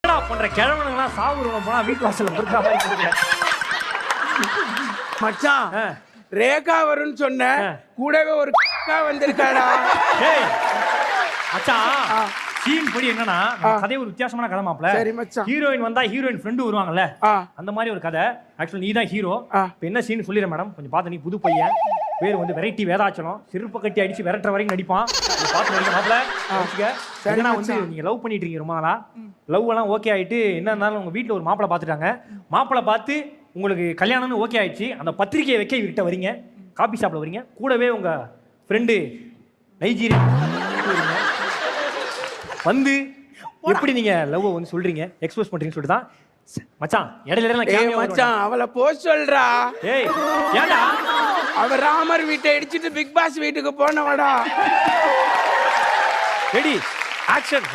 பண்ற கிழவனுங்கலாம் சாவுறவங்க போனா வீட்டு வாசல்ல இருக்கிற மாதிரி கொடுக்குற மச்சான் ரேகா வரும்னு சொன்ன கூடவே ஒரு வந்திருக்காடா. ஏய் மச்சான் சீன் படி என்னன்னா கதை ஒரு வித்தியாசமான கதை மாப்ள. சரி மச்சான். ஹீரோயின் வந்தா ஹீரோயின் ஃப்ரெண்டு வருவாங்கல்ல அந்த மாதிரி ஒரு கதை. ஆக்சுவலி நீ தான் ஹீரோ. இப்போ என்ன சீன் சொல்லிடுறேன் மேடம், கொஞ்சம் பார்த்து. நீ புது பையன், பேர் வந்து வெரைட்டி வேதாச்சலம், செருப்பு கட்டி அடிச்சு விரட்டுற வரைக்கும் நடிப்பான். பார்த்து நடிக்க மாப்ள. ஏன்னா வந்து நீங்க லவ் பண்ணிட்டு இருக்கீங்க ரொம்ப நாளா. லவ் எல்லாம் ஓகே ஆயிட்டு என்ன இருந்தாலும் உங்க வீட்டில் ஒரு மாப்பிளை பார்த்துட்டாங்க. மாப்பிளை பார்த்து உங்களுக்கு கல்யாணம்னு ஓகே ஆயிடுச்சு. அந்த பத்திரிகையை வைக்க இவர்கிட்ட வரீங்க, காபி ஷாப்பில் வரீங்க, கூடவே உங்க ஃப்ரெண்டு நைஜீரியா வந்து எப்படி நீங்க லவ் வந்து சொல்றீங்க, எக்ஸ்பிரஸ் பண்றீங்கன்னு சொல்லிட்டு தான் மச்சான் இடையில மச்சான் அவளை போய் சொல்றா. ஏய் ஏன்டா அவ ராமர் வீட்டை இடிச்சிட்டு பிக் பாஸ் வீட்டுக்கு போனவடா. Ready action.